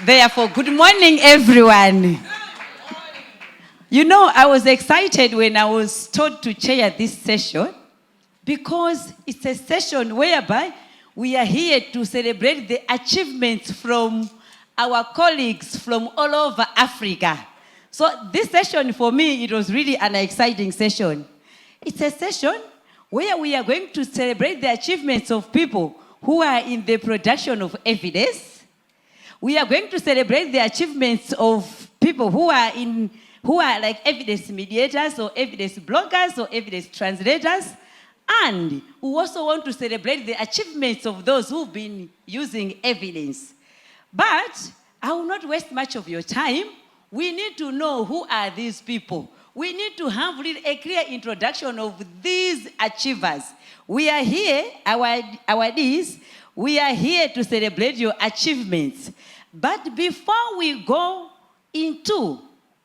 Therefore, good morning, everyone. You know, I was excited when I was told to chair this session because it's a session whereby we are here to celebrate the achievements from our colleagues from all over Africa. So this session for me, it was really an exciting session. It's a session where we are going to celebrate the achievements of people who are in the production of evidence. We are going to celebrate the achievements of people who are like evidence mediators or evidence bloggers or evidence translators. And we also want to celebrate the achievements of those who've been using evidence. But I will not waste much of your time. We need to know who are these people. We need to have a clear introduction of these achievers. We are here, our Ds, we are here to celebrate your achievements. But before we go into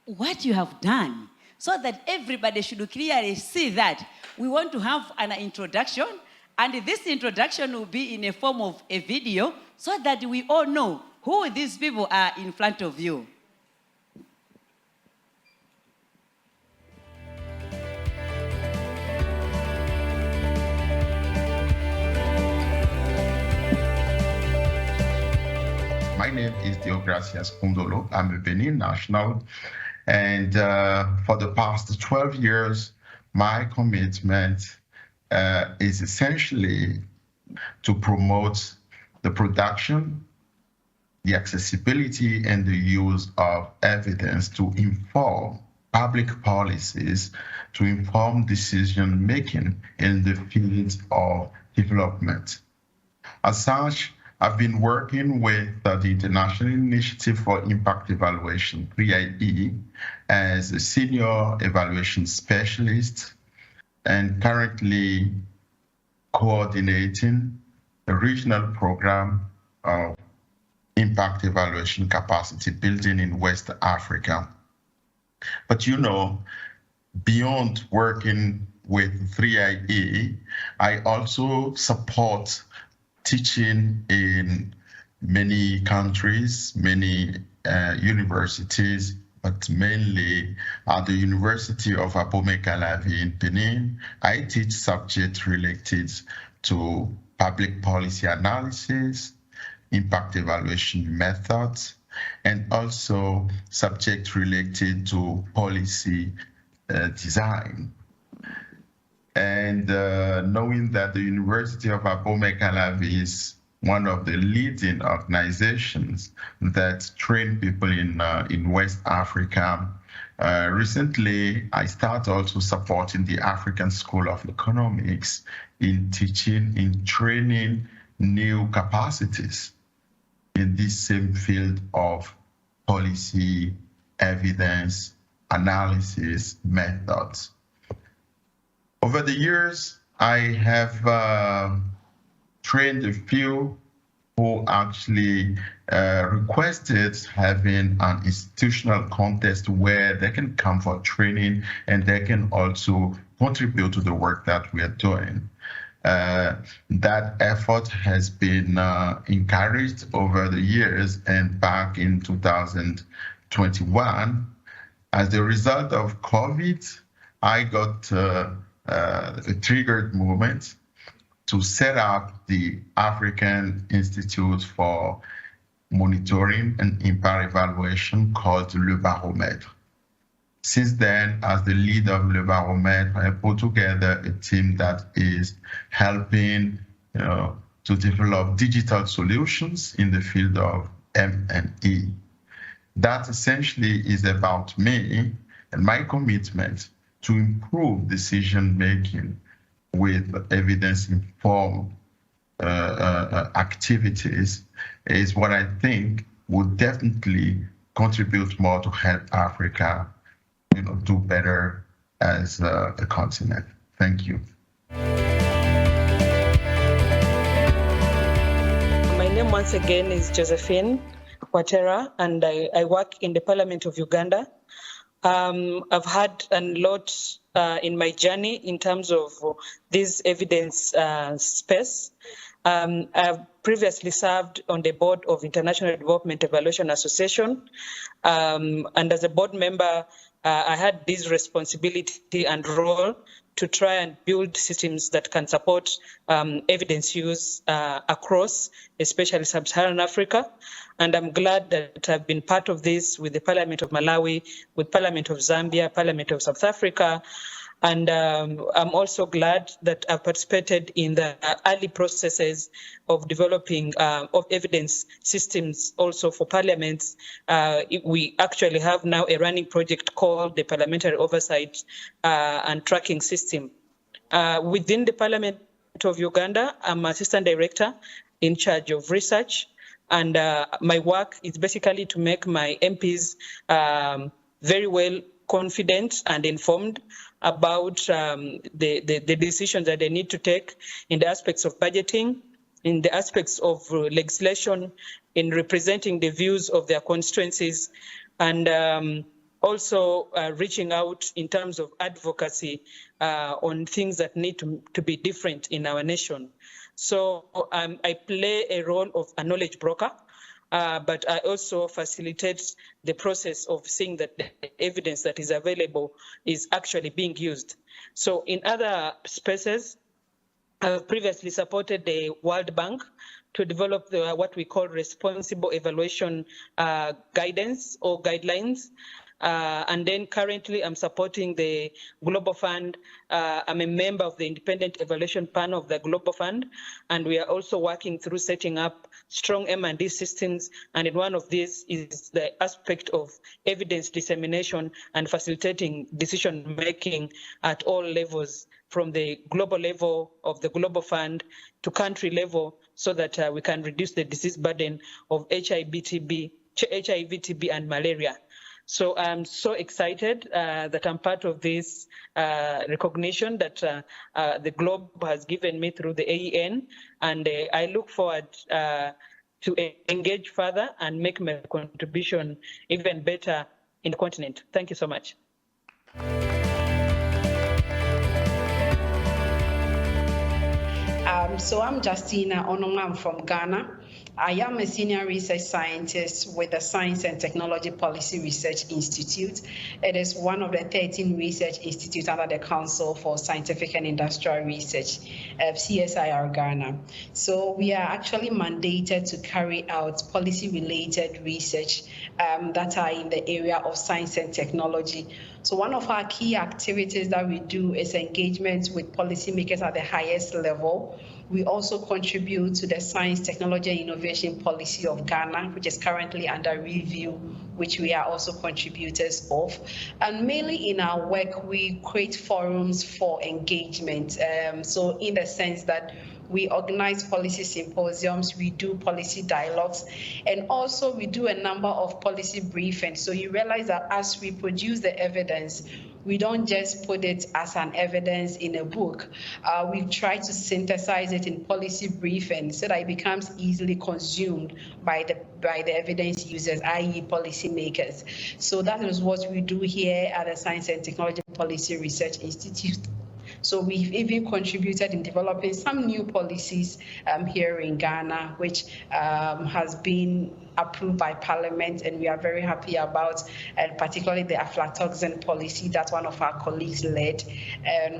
what you have done, so that everybody should clearly see that, we want to have an introduction, and this introduction will be in a form of a video, so that we all know who these people are in front of you. My name is Deogracias Kundolo. I'm a Benin national. And for the past 12 years, my commitment is essentially to promote the production, the accessibility, and the use of evidence to inform public policies, to inform decision-making in the field of development. As such, I've been working with the International Initiative for Impact Evaluation, EIDM, as a senior evaluation specialist and currently coordinating a regional program of impact evaluation capacity building in West Africa. But you know, beyond working with 3IE, I also support teaching in many countries, many universities, but mainly at the University of Abomey-Calavi in Benin. I teach subjects related to public policy analysis, impact evaluation methods, and also subjects related to policy design. And knowing that the University of Abomey-Calavi is one of the leading organizations that train people in West Africa, recently I started also supporting the African School of Economics in teaching, in training new capacities in this same field of policy, evidence, analysis, methods. Over the years, I have trained a few who actually requested having an institutional contest where they can come for training and they can also contribute to the work that we are doing. That effort has been encouraged over the years, and back in 2021, as a result of COVID, I got a triggered movement to set up the African Institute for Monitoring and Impact Evaluation called Le Baromètre. Since then, as the leader of Le Baromètre, I put together a team that is helping to develop digital solutions in the field of M&E. That essentially is about me and my commitment to improve decision-making with evidence-informed activities is what I think would definitely contribute more to help Africa, do better as a continent. Thank you. My name once again is Josephine Watera, and I work in the Parliament of Uganda. I've had a lot in my journey in terms of this evidence space. I've previously served on the board of International Development Evaluation Association, and as a board member, I had this responsibility and role to try and build systems that can support evidence use across, especially sub-Saharan Africa. And I'm glad that I've been part of this with the Parliament of Malawi, with Parliament of Zambia, Parliament of South Africa. And I'm also glad that I've participated in the early processes of developing of evidence systems also for parliaments. We actually have now a running project called the Parliamentary Oversight and Tracking System. Within the Parliament of Uganda, I'm Assistant Director in charge of research. And my work is basically to make my MPs very well confident and informed about the decisions that they need to take in the aspects of budgeting, in the aspects of legislation, in representing the views of their constituencies, and also reaching out in terms of advocacy on things that need to be different in our nation. So I play a role of a knowledge broker, but I also facilitate the process of seeing that the evidence that is available is actually being used. So in other spaces, I've previously supported the World Bank to develop what we call responsible evaluation guidance or guidelines. And then currently I'm supporting the Global Fund. I'm a member of the Independent Evaluation Panel of the Global Fund, and we are also working through setting up strong M&D systems. And in one of these is the aspect of evidence dissemination and facilitating decision-making at all levels, from the global level of the Global Fund to country level, so that we can reduce the disease burden of HIV, TB, and malaria. So I'm so excited that I'm part of this recognition that the Globe has given me through the AEN, and I look forward to engage further and make my contribution even better in the continent. Thank you so much. So I'm Justina Onoma. I'm from Ghana. I am a senior research scientist with the Science and Technology Policy Research Institute. It is one of the 13 research institutes under the Council for Scientific and Industrial Research, CSIR Ghana. So we are actually mandated to carry out policy-related research that are in the area of science and technology. So one of our key activities that we do is engagement with policymakers at the highest level. We also contribute to the Science, Technology, and Innovation Policy of Ghana, which is currently under review, which we are also contributors of. And mainly in our work, we create forums for engagement. So in the sense that we organize policy symposiums, we do policy dialogues, and also we do a number of policy briefings. So you realize that as we produce the evidence, we don't just put it as an evidence in a book. We try to synthesize it in policy briefings so that it becomes easily consumed by the evidence users, i.e. policymakers. So that is what we do here at the Science and Technology Policy Research Institute. So we've even contributed in developing some new policies here in Ghana, which has been approved by Parliament, and we are very happy about, particularly the aflatoxin policy that one of our colleagues led,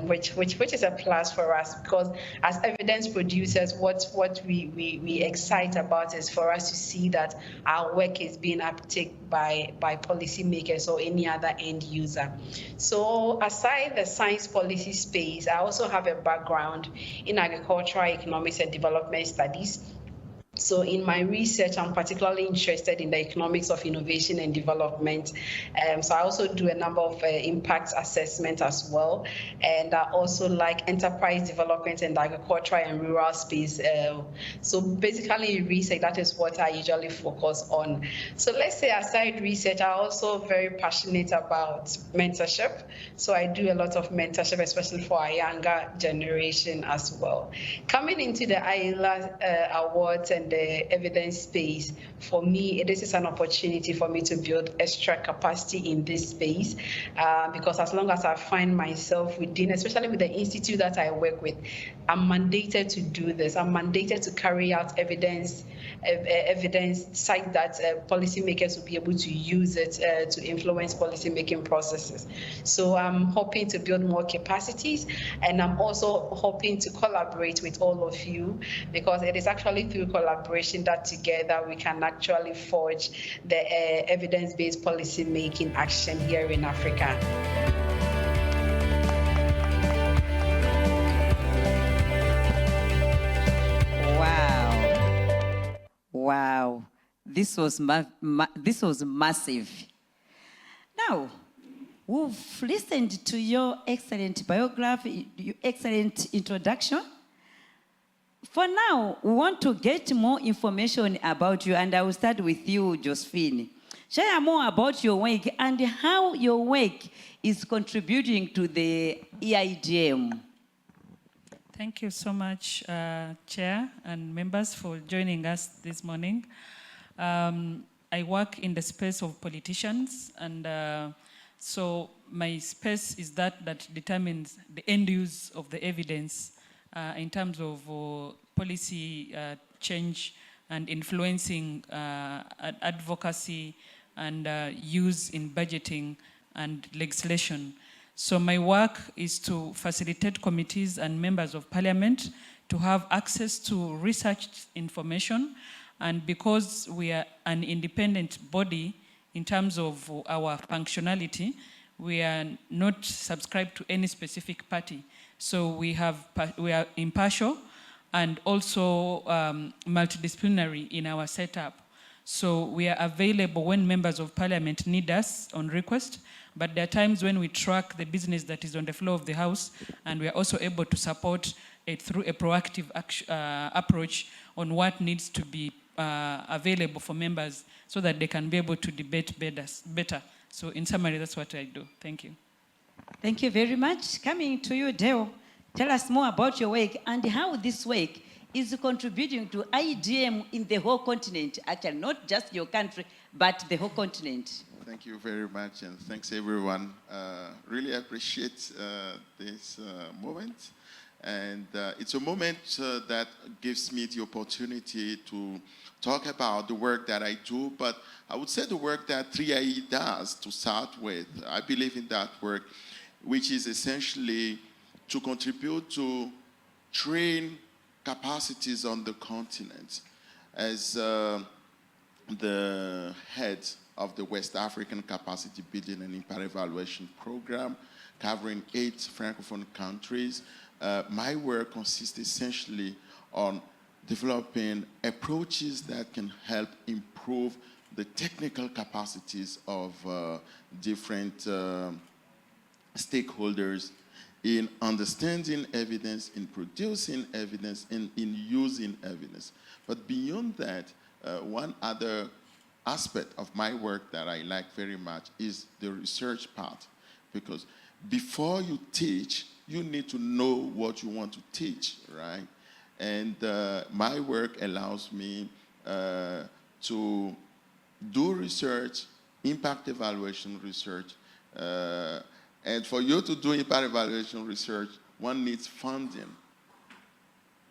which is a plus for us, because as evidence producers, what we excite about is for us to see that our work is being uptaken by policymakers or any other end user. So aside the science policy space, I also have a background in agricultural economics and development studies. So in my research, I'm particularly interested in the economics of innovation and development. So I also do a number of impact assessment as well. And I also like enterprise development and agricultural and rural space. So basically research, that is what I usually focus on. So let's say aside research, I'm also very passionate about mentorship. So I do a lot of mentorship, especially for our younger generation as well. Coming into the IELA Awards and and the evidence space, for me, this is an opportunity for me to build extra capacity in this space, because as long as I find myself within, especially with the institute that I work with, I'm mandated to do this. I'm mandated to carry out evidence such that policymakers will be able to use it to influence policymaking processes. So I'm hoping to build more capacities, and I'm also hoping to collaborate with all of you, because it is actually through collaboration that together we can actually forge the evidence-based policymaking action here in Africa. Wow, this was massive. Now, we've listened to your excellent biography, your excellent introduction. For now, we want to get more information about you, and I will start with you, Josephine. Share more about your work and how your work is contributing to the EIDM. Thank you so much, Chair and members, for joining us this morning. I work in the space of politicians, and so my space is that determines the end use of the evidence in terms of policy change and influencing advocacy and use in budgeting and legislation. So my work is to facilitate committees and members of parliament to have access to research information, and because we are an independent body in terms of our functionality, we are not subscribed to any specific party. So we are impartial and also multidisciplinary in our setup. So we are available when members of parliament need us on request, but there are times when we track the business that is on the floor of the House, and we are also able to support it through a proactive approach on what needs to be available for members so that they can be able to debate better. So in summary, that's what I do. Thank you. Thank you very much. Coming to you, Deo, tell us more about your work and how this work is contributing to EIDM in the whole continent, actually not just your country, but the whole continent. Thank you very much, and thanks everyone. Really appreciate this moment. And it's a moment that gives me the opportunity to talk about the work that I do, but I would say the work that 3IE does to start with. I believe in that work, which is essentially to contribute to train capacities on the continent. As the head of the West African Capacity Building and Impact Evaluation Program, covering 8 Francophone countries, my work consists essentially on developing approaches that can help improve the technical capacities of different stakeholders in understanding evidence, in producing evidence, and in using evidence. But beyond that, one other aspect of my work that I like very much is the research part, because before you teach, you need to know what you want to teach, right? And my work allows me to do research, impact evaluation research, and for you to do impact evaluation research, one needs funding.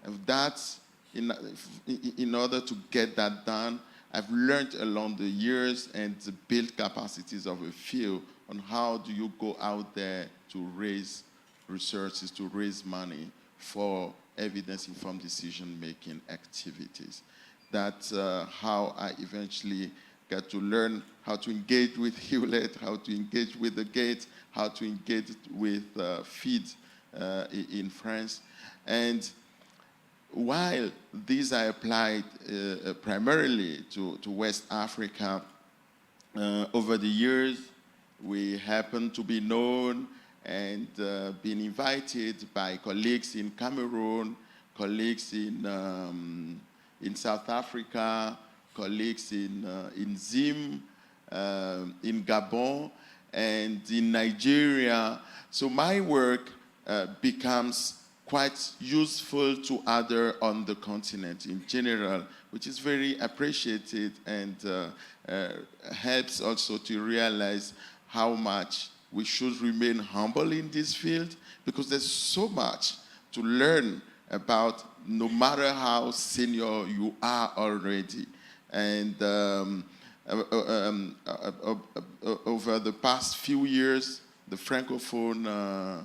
And that's, in order to get that done, I've learned along the years and to build capacities of a field on how do you go out there to raise resources, to raise money for evidence-informed decision-making activities. That's how I eventually got to learn how to engage with Hewlett, how to engage with the Gates, how to engage with FEED in France. And while these are applied primarily to West Africa, over the years, we happen to be known and been invited by colleagues in Cameroon, colleagues in South Africa, colleagues in Zim, in Gabon, and in Nigeria. So my work becomes quite useful to others on the continent in general, which is very appreciated and helps also to realize how much we should remain humble in this field, because there's so much to learn about, no matter how senior you are already. And over the past few years, the Francophone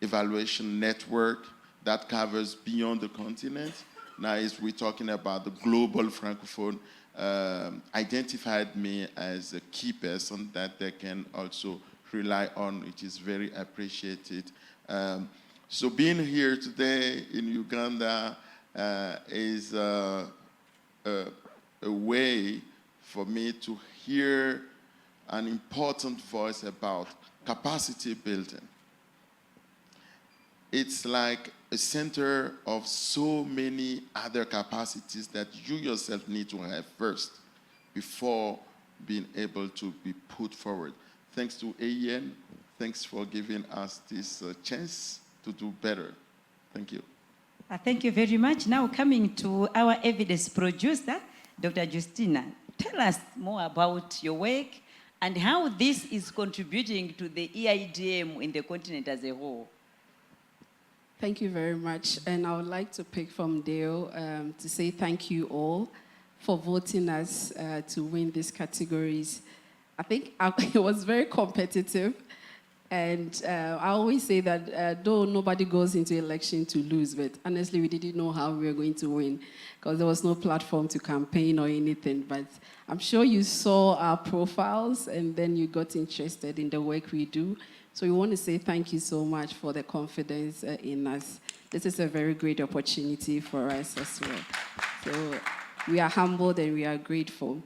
Evaluation Network that covers beyond the continent, now is we're talking about the global Francophone, identified me as a key person that they can also rely on, which is very appreciated. So being here today in Uganda is a way for me to hear an important voice about capacity building. It's like a center of so many other capacities that you yourself need to have first before being able to be put forward. Thanks to AEN, thanks for giving us this chance to do better. Thank you. Thank you very much. Now coming to our evidence producer, Dr. Justina, tell us more about your work and how this is contributing to the EIDM in the continent as a whole. Thank you very much. And I would like to pick from Dale to say thank you all for voting us to win these categories. I think it was very competitive. And I always say that though nobody goes into election to lose, but honestly, we didn't know how we were going to win because there was no platform to campaign or anything. But I'm sure you saw our profiles and then you got interested in the work we do. So we want to say thank you so much for the confidence in us. This is a very great opportunity for us as well. So we are humbled and we are grateful.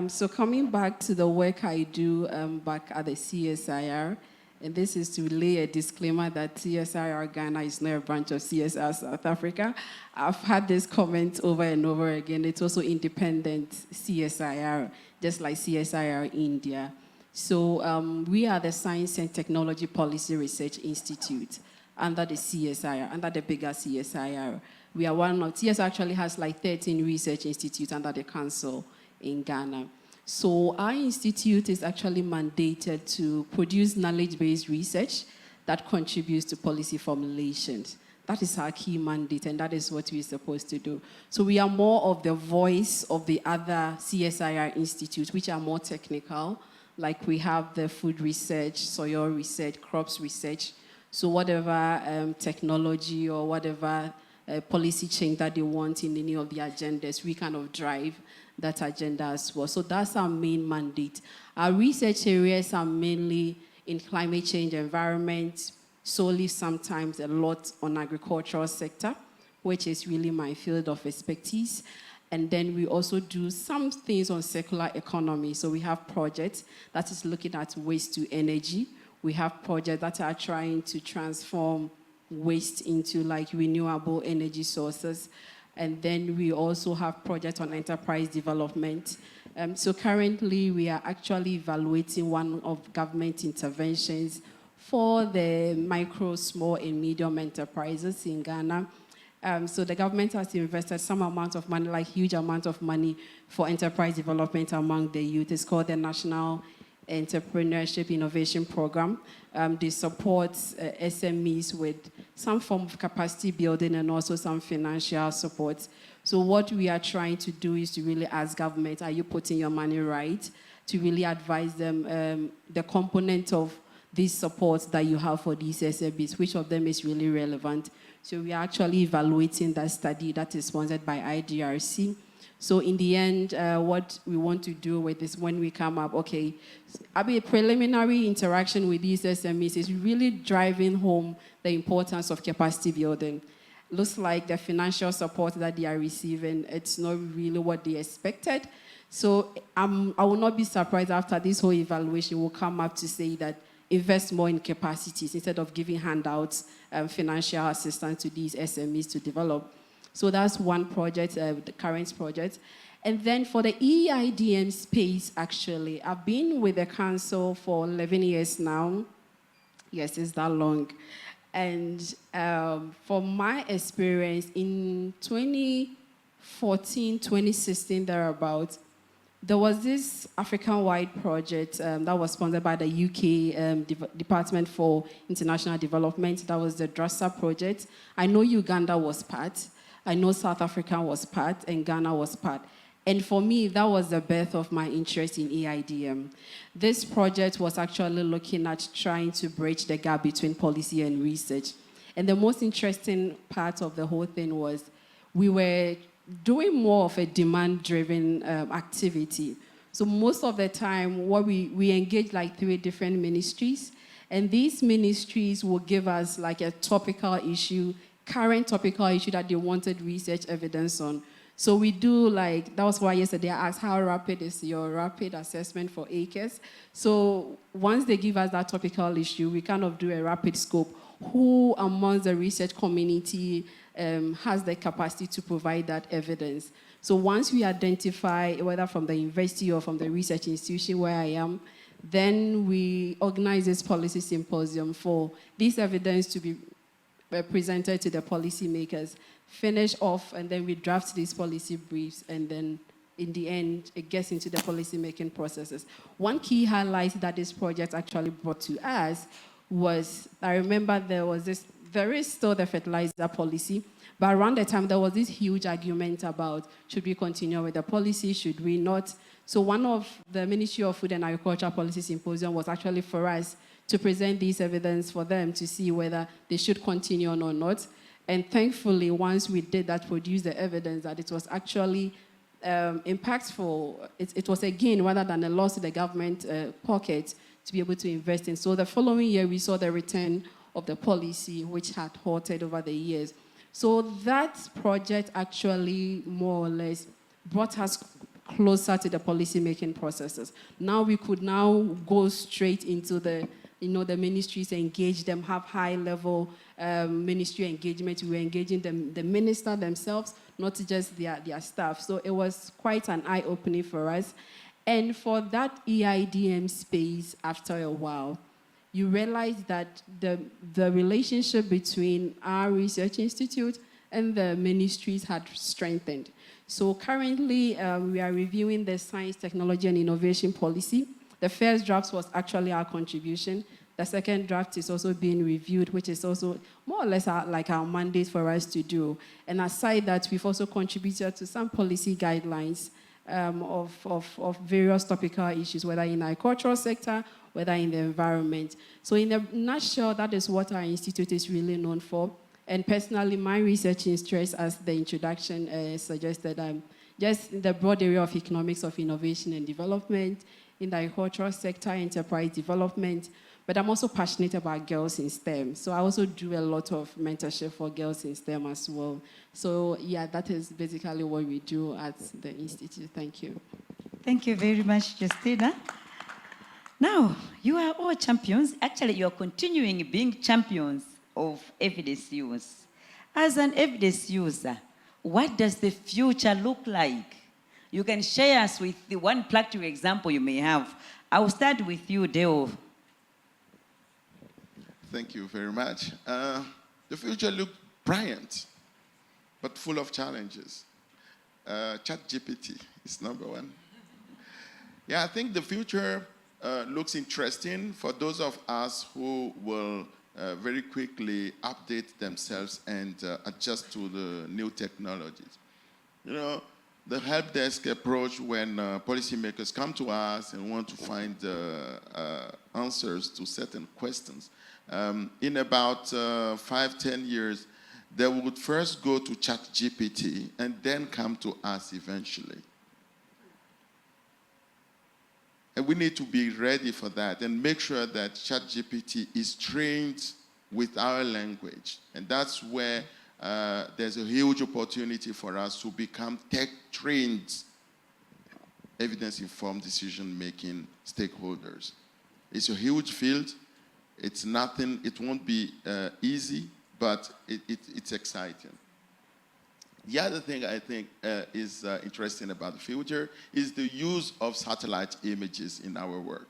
So coming back to the work I do back at the CSIR, and this is to lay a disclaimer that CSIR Ghana is not a branch of CSIR South Africa. I've had this comment over and over again. It's also independent CSIR, just like CSIR India. So we are the Science and Technology Policy Research Institute under the CSIR, under the bigger CSIR. We are one of, CSIR actually has like 13 research institutes under the council in Ghana. So our institute is actually mandated to produce knowledge-based research that contributes to policy formulations. That is our key mandate, and that is what we're supposed to do. So we are more of the voice of the other CSIR institutes, which are more technical, like we have the food research, soil research, crops research. So whatever technology or whatever policy change that they want in any of the agendas, we kind of drive that agenda as well. So that's our main mandate. Our research areas are mainly in climate change, environment, solely sometimes a lot on agricultural sector, which is really my field of expertise. And then we also do some things on circular economy. So we have projects that is looking at waste to energy. We have projects that are trying to transform waste into like renewable energy sources. And then we also have projects on enterprise development. So currently we are actually evaluating one of government interventions for the micro, small, and medium enterprises in Ghana. So the government has invested some amount of money, like huge amount of money for enterprise development among the youth. It's called the National Entrepreneurship Innovation Program. They support SMEs with some form of capacity building and also some financial support. So what we are trying to do is to really ask government, are you putting your money right? To really advise them the component of these supports that you have for these SMEs, which of them is really relevant. So we are actually evaluating that study that is sponsored by IDRC. So in the end, what we want to do with this when we come up, okay, a preliminary interaction with these SMEs is really driving home the importance of capacity building. Looks like the financial support that they are receiving, it's not really what they expected. So I will not be surprised after this whole evaluation will come up to say that invest more in capacities instead of giving handouts, financial assistance to these SMEs to develop. So that's one project, the current project. And then for the EIDM space, actually, I've been with the council for 11 years now. Yes, it's that long. And from my experience, in 2014, 2016, thereabouts, there was this African-wide project that was sponsored by the UK Department for International Development. That was the DRASA project. I know Uganda was part. I know South Africa was part, and Ghana was part. And for me, that was the birth of my interest in EIDM. This project was actually looking at trying to bridge the gap between policy and research. And the most interesting part of the whole thing was we were doing more of a demand-driven activity. So most of the time, what we engage like 3 different ministries, and these ministries will give us like a topical issue, current topical issue that they wanted research evidence on. So we do like, that was why yesterday I asked how rapid is your rapid assessment for ACAS. So once they give us that topical issue, we kind of do a rapid scope. Who amongst the research community has the capacity to provide that evidence? So once we identify, whether from the university or from the research institution where I am, then we organize this policy symposium for this evidence to be presented to the policymakers, finish off, and then we draft these policy briefs, and then in the end, it gets into the policy-making processes. One key highlight that this project actually brought to us was, I remember there is still the fertilizer policy, but around the time there was this huge argument about should we continue with the policy, should we not? So one of the Ministry of Food and Agriculture Policy Symposium was actually for us to present this evidence for them to see whether they should continue on or not. And thankfully, once we did that, produced the evidence that it was actually impactful. It was a gain rather than a loss to the government pocket to be able to invest in. So the following year, we saw the return of the policy, which had halted over the years. So that project actually more or less brought us closer to the policy-making processes. Now we could now go straight into the ministries, engage them, have high-level ministry engagement. We were engaging the minister themselves, not just their staff. So it was quite an eye-opening for us. And for that EIDM space, after a while, you realize that the relationship between our research institute and the ministries had strengthened. So currently, we are reviewing the science, technology, and innovation policy. The first draft was actually our contribution. The second draft is also being reviewed, which is also more or less like our mandate for us to do. And aside that, we've also contributed to some policy guidelines of various topical issues, whether in the agricultural sector, whether in the environment. So in a nutshell, that is what our institute is really known for. And personally, my research interests, as the introduction suggested, just in the broad area of economics of innovation and development, in the agricultural sector, enterprise development, but I'm also passionate about girls in STEM. So I also do a lot of mentorship for girls in STEM as well. So yeah, that is basically what we do at the Institute. Thank you. Thank you very much, Justina. Now, you are all champions. Actually, you are continuing being champions of evidence use. As an evidence user, what does the future look like? You can share us with the one practical example you may have. I will start with you, Deo. Thank you very much. The future looks brilliant, but full of challenges. ChatGPT is number one. Yeah, I think the future looks interesting for those of us who will very quickly update themselves and adjust to the new technologies. You know, the help desk approach when policymakers come to us and want to find answers to certain questions. In about 5-10 years, they would first go to ChatGPT and then come to us eventually. And we need to be ready for that and make sure that ChatGPT is trained with our language. And that's where there's a huge opportunity for us to become tech-trained, evidence-informed decision-making stakeholders. It's a huge field. It's nothing, it won't be easy, but it's exciting. The other thing I think is interesting about the future is the use of satellite images in our work.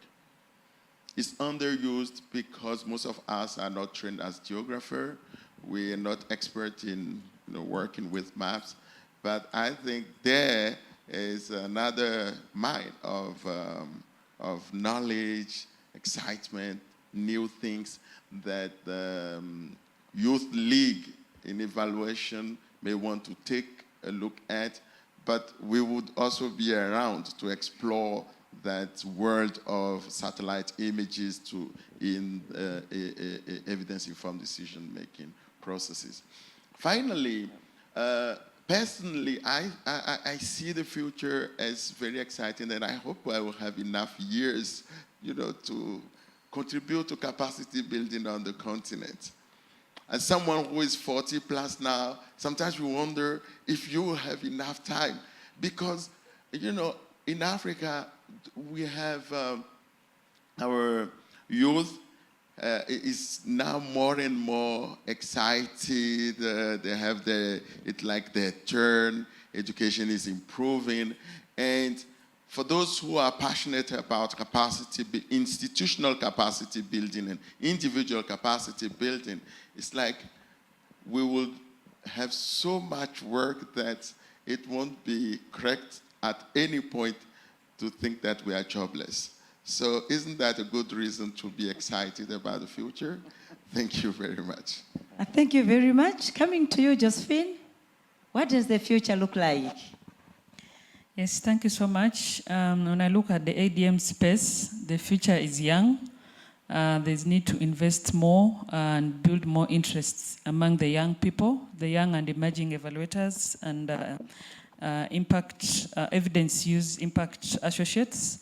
It's underused because most of us are not trained as geographers. We are not expert in working with maps. But I think there is another mine of knowledge, excitement, new things that the Youth League in evaluation may want to take a look at, but we would also be around to explore that world of satellite images in evidence-informed decision-making processes. Finally, personally, I see the future as very exciting, and I hope I will have enough years, to contribute to capacity building on the continent. As someone who is 40 plus now, sometimes we wonder if you will have enough time, because, in Africa, we have our youth is now more and more excited. They have their turn. Education is improving. And for those who are passionate about institutional capacity building and individual capacity building, it's like we will have so much work that it won't be correct at any point to think that we are jobless. So isn't that a good reason to be excited about the future? Thank you very much. Thank you very much. Coming to you, Josephine, what does the future look like? Yes, thank you so much. When I look at the EIDM space, the future is young. There's need to invest more and build more interests among the young people, the young and emerging evaluators, and evidence use impact associates.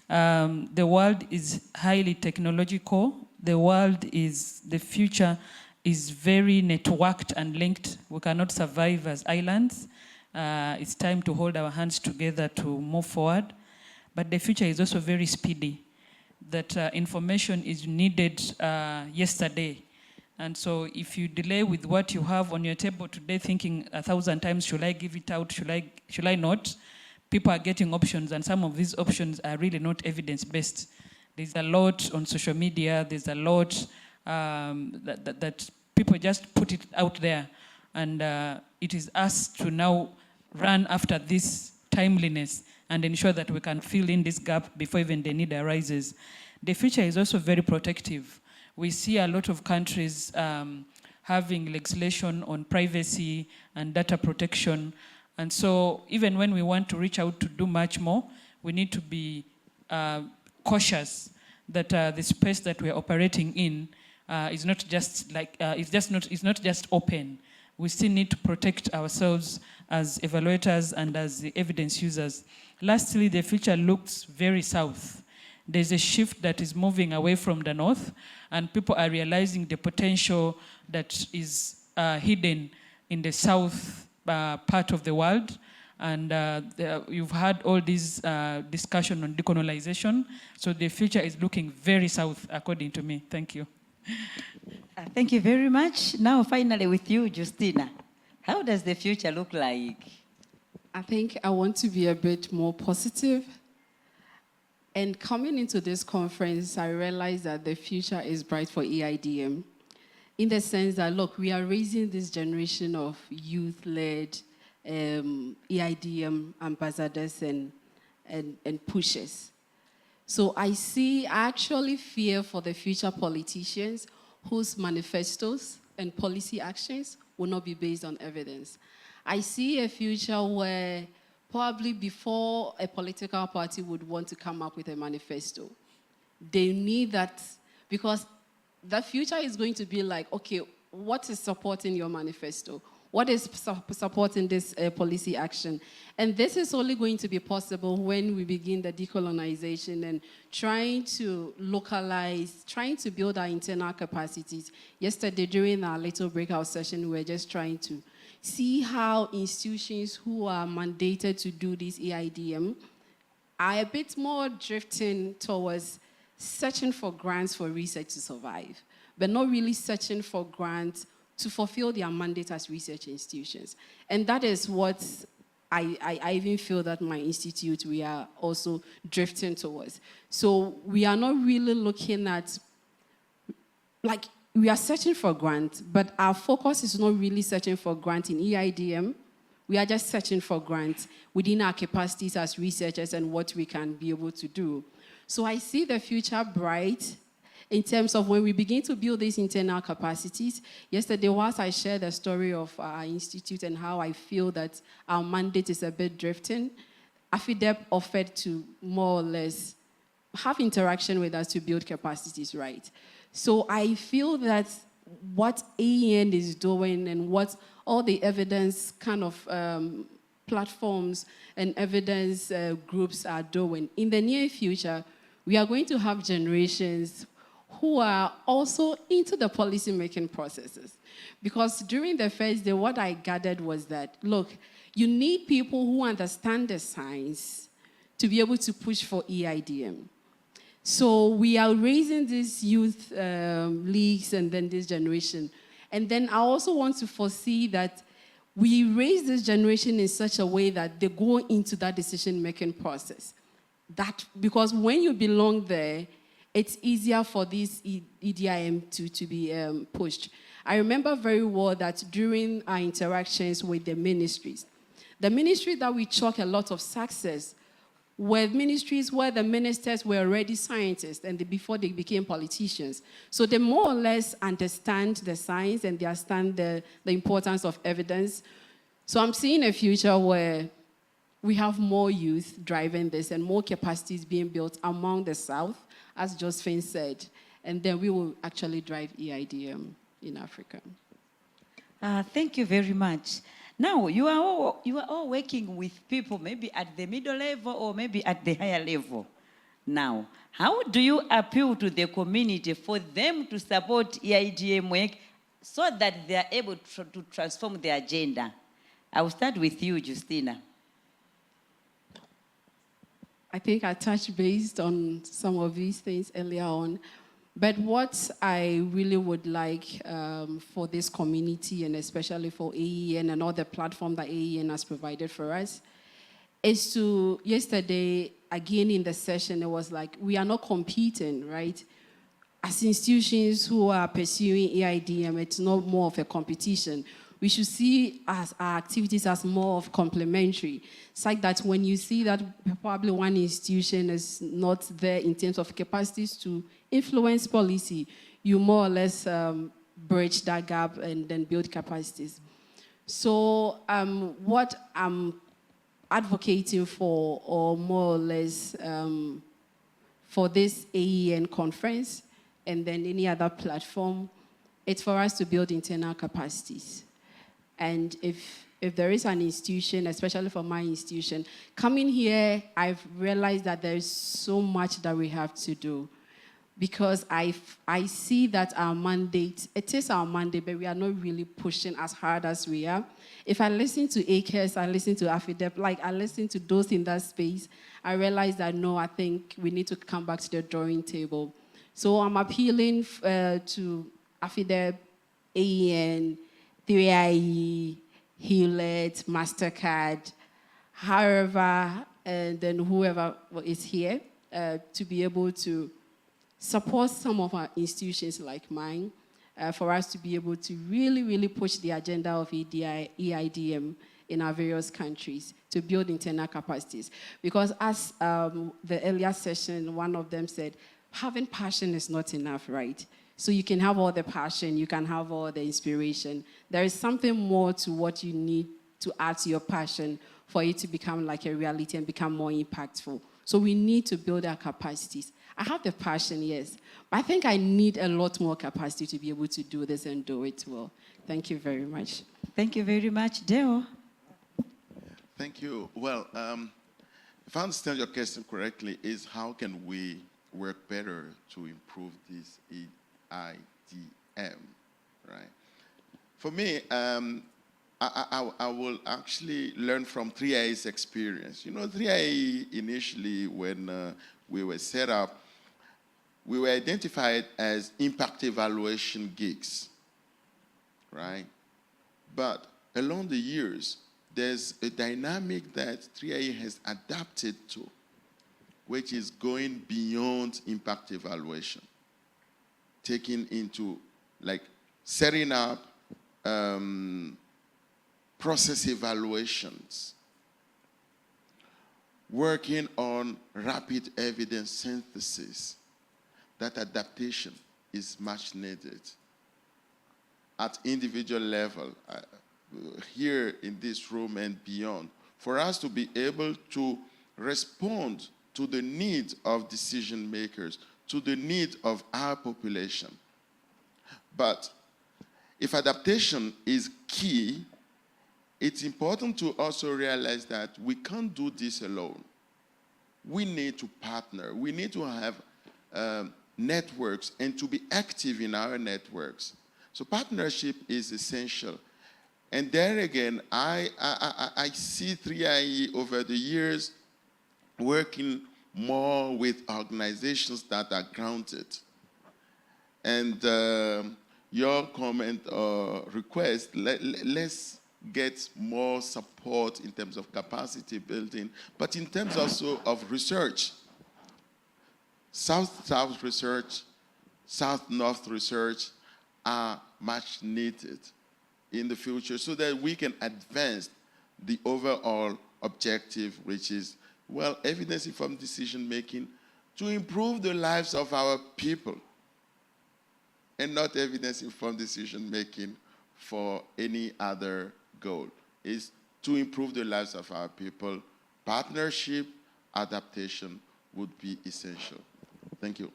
The world is highly technological. The future is very networked and linked. We cannot survive as islands. It's time to hold our hands together to move forward. But the future is also very speedy. That information is needed yesterday. And so if you delay with what you have on your table today, thinking 1,000 times, should I give it out, should I not? People are getting options, and some of these options are really not evidence-based. There's a lot on social media, there's a lot that people just put it out there. And it is us to now run after this timeliness and ensure that we can fill in this gap before even the need arises. The future is also very protective. We see a lot of countries having legislation on privacy and data protection. And so even when we want to reach out to do much more, we need to be cautious that the space that we're operating in is not just it's not just open. We still need to protect ourselves as evaluators and as the evidence users. Lastly, the future looks very south. There's a shift that is moving away from the north, and people are realizing the potential that is hidden in the south part of the world. And you've had all this discussion on decolonization. So the future is looking very south, according to me. Thank you. Thank you very much. Now, finally, with you, Justina. How does the future look like? I think I want to be a bit more positive. And coming into this conference, I realized that the future is bright for EIDM, in the sense that, look, we are raising this generation of youth-led EIDM ambassadors and pushers. So I actually fear for the future politicians whose manifestos and policy actions will not be based on evidence. I see a future where probably before a political party would want to come up with a manifesto, they need that, because the future is going to be like, okay, what is supporting your manifesto? What is supporting this policy action? And this is only going to be possible when we begin the decolonization and trying to localize, trying to build our internal capacities. Yesterday, during our little breakout session, we were just trying to see how institutions who are mandated to do this EIDM are a bit more drifting towards searching for grants for research to survive, but not really searching for grants to fulfill their mandate as research institutions. And that is what I even feel that my institute, we are also drifting towards. So we are not really looking at, like, we are searching for grant, but our focus is not really searching for grant in EIDM. We are just searching for grants within our capacities as researchers and what we can be able to do. So I see the future bright in terms of when we begin to build these internal capacities. Yesterday, whilst I shared the story of our institute and how I feel that our mandate is a bit drifting, AFIDEP offered to more or less have interaction with us to build capacities, right? So I feel that what AEN is doing and what all the evidence kind of platforms and evidence groups are doing, in the near future, we are going to have generations who are also into the policy-making processes. Because during the first day, what I gathered was that, look, you need people who understand the science to be able to push for EIDM. So we are raising these youth leagues and then this generation. And then I also want to foresee that we raise this generation in such a way that they go into that decision-making process. Because when you belong there, it's easier for this EIDM to be pushed. I remember very well that during our interactions with the ministries that we chalk a lot of success were ministries where the ministers were already scientists and before they became politicians. So they more or less understand the science and they understand the importance of evidence. So I'm seeing a future where we have more youth driving this and more capacities being built among the South, as Josephine said, and then we will actually drive EIDM in Africa. Thank you very much. Now, you are all working with people maybe at the middle level or maybe at the higher level. Now, how do you appeal to the community for them to support EIDM work so that they are able to transform the agenda? I will start with you, Justina. I think I touched base on some of these things earlier on. But what I really would like for this community, and especially for AEN and all the platform that AEN has provided for us, is to, yesterday, again in the session, it was like, we are not competing, right? As institutions who are pursuing EIDM, it's not more of a competition. We should see our activities as more of complementary. It's like that when you see that probably one institution is not there in terms of capacities to influence policy, you more or less bridge that gap and then build capacities. So what I'm advocating for, or more or less for this AEN conference and then any other platform, it's for us to build internal capacities. And if there is an institution, especially for my institution, coming here, I've realized that there is so much that we have to do. Because I see that our mandate, it is our mandate, but we are not really pushing as hard as we are. If I listen to ACAS, I listen to AFIDEP, like I listen to those in that space, I realize that no, I think we need to come back to the drawing table. So I'm appealing to AFIDEP, AEN, 3IE, Hewlett, MasterCard, however, and then whoever is here, to be able to support some of our institutions like mine, for us to be able to really, really push the agenda of EIDM in our various countries to build internal capacities. Because as the earlier session, one of them said, having passion is not enough, right? So you can have all the passion, you can have all the inspiration. There is something more to what you need to add to your passion for it to become like a reality and become more impactful. So we need to build our capacities. I have the passion, yes, but I think I need a lot more capacity to be able to do this and do it well. Thank you very much. Thank you very much, Deo. Thank you. Well, if I understand your question correctly, is how can we work better to improve this EIDM, right? For me, I will actually learn from 3IE's experience. You know, 3IE initially, when we were set up, we were identified as impact evaluation geeks, right? But along the years, there's a dynamic that 3IE has adapted to, which is going beyond impact evaluation, taking into, like, setting up process evaluations, working on rapid evidence synthesis. That adaptation is much needed at individual level, here in this room and beyond, for us to be able to respond to the needs of decision makers, to the need of our population. But if adaptation is key, it's important to also realize that we can't do this alone. We need to partner. We need to have networks and to be active in our networks. So partnership is essential. And there again, I see 3IE over the years working more with organizations that are grounded. And your comment or request, let's get more support in terms of capacity building, but in terms also of research. South-South research, South-North research are much needed in the future so that we can advance the overall objective, which is, well, evidence-informed decision-making to improve the lives of our people, and not evidence-informed decision-making for any other goal. Is to improve the lives of our people. Partnership, adaptation would be essential. Thank you.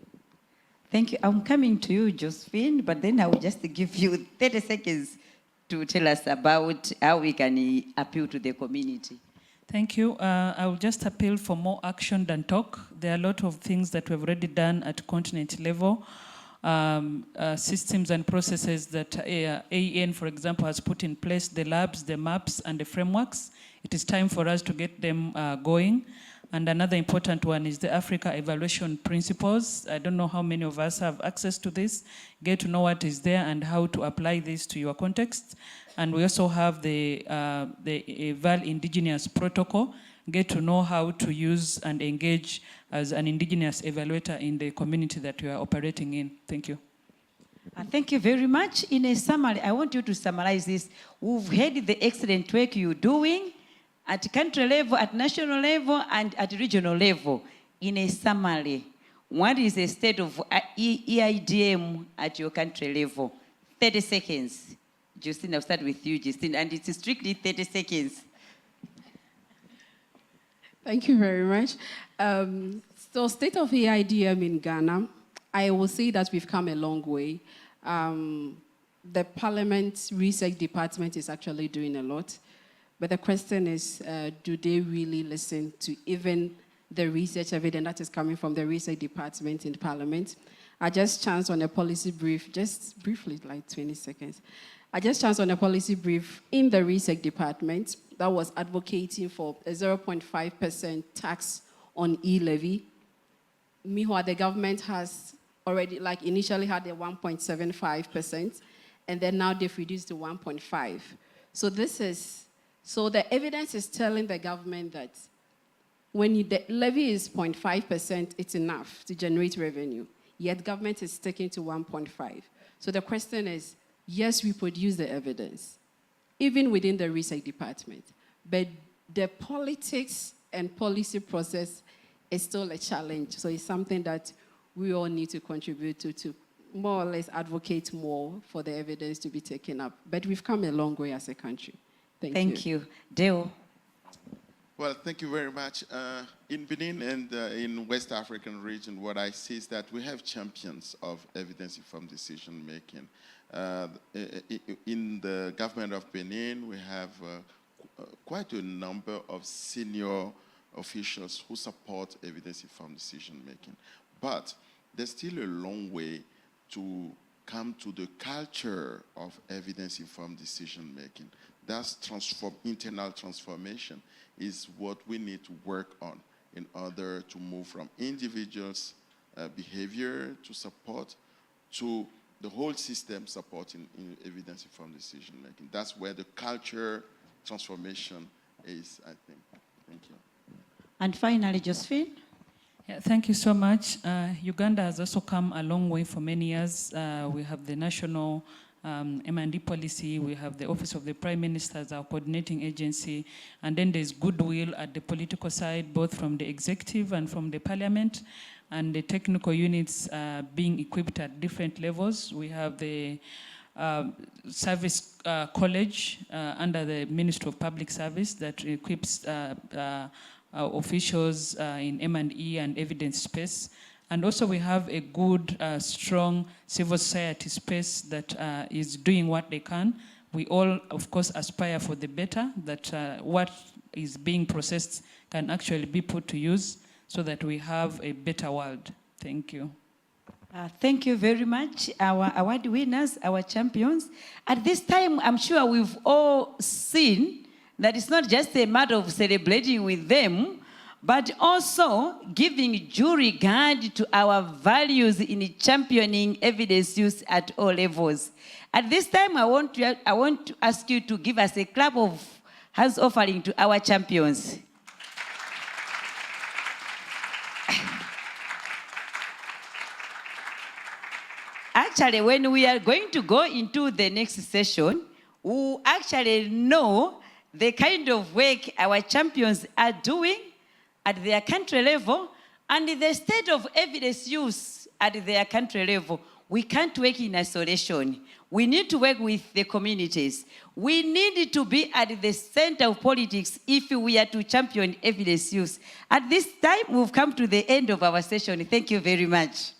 Thank you. I'm coming to you, Josephine, but then I will just give you 30 seconds to tell us about how we can appeal to the community. Thank you. I will just appeal for more action than talk. There are a lot of things that we've already done at continent level. Systems and processes that AEN, for example, has put in place, the labs, the maps, and the frameworks. It is time for us to get them going. And another important one is the Africa Evaluation Principles. I don't know how many of us have access to this. Get to know what is there and how to apply this to your context. And we also have the Val Indigenous Protocol. Get to know how to use and engage as an indigenous evaluator in the community that you are operating in. Thank you. Thank you very much. In a summary, I want you to summarize this. We've heard the excellent work you're doing at country level, at national level, and at regional level. In a summary, what is the state of EIDM at your country level? 30 seconds. Justine, I'll start with you, Justine, and it's strictly 30 seconds. Thank you very much. So state of EIDM in Ghana, I will say that we've come a long way. The Parliament Research Department is actually doing a lot. But the question is, do they really listen to even the research evidence that is coming from the research department in Parliament? I just chanced on a policy brief, just briefly, like 20 seconds. I just chanced on a policy brief in the research department that was advocating for a 0.5% tax on e-levy. Meanwhile, the government has already, like initially had a 1.75%, and then now they've reduced to 1.5%. So the evidence is telling the government that when the levy is 0.5%, it's enough to generate revenue. Yet government is sticking to 1.5%. So the question is, yes, we produce the evidence, even within the research department, but the politics and policy process is still a challenge. So it's something that we all need to contribute to more or less advocate more for the evidence to be taken up. But we've come a long way as a country. Thank you. Deo. Well, thank you very much. In Benin and in West African region, what I see is that we have champions of evidence-informed decision-making. In the government of Benin, we have quite a number of senior officials who support evidence-informed decision-making. But there's still a long way to come to the culture of evidence-informed decision-making. That's internal transformation is what we need to work on in order to move from individuals' behavior to support to the whole system supporting evidence-informed decision-making. That's where the culture transformation is, I think. Thank you. And finally, Josephine. Yeah, thank you so much. Uganda has also come a long way for many years. We have the national M&D policy, we have the Office of the Prime Minister as our coordinating agency, and then there's goodwill at the political side, both from the executive and from the parliament, and the technical units being equipped at different levels. We have the service college under the Ministry of Public Service that equips officials in M&E and evidence space. And also we have a good, strong civil society space that is doing what they can. We all, of course, aspire for the better, that what is being processed can actually be put to use so that we have a better world. Thank you. Thank you very much, our award winners, our champions. At this time, I'm sure we've all seen that it's not just a matter of celebrating with them, but also giving due regard to our values in championing evidence use at all levels. At this time, I want to ask you to give us a clap of hands offering to our champions. Actually, when we are going to go into the next session, we actually know the kind of work our champions are doing at their country level and the state of evidence use at their country level. We can't work in isolation. We need to work with the communities. We need to be at the center of politics if we are to champion evidence use. At this time, we've come to the end of our session. Thank you very much.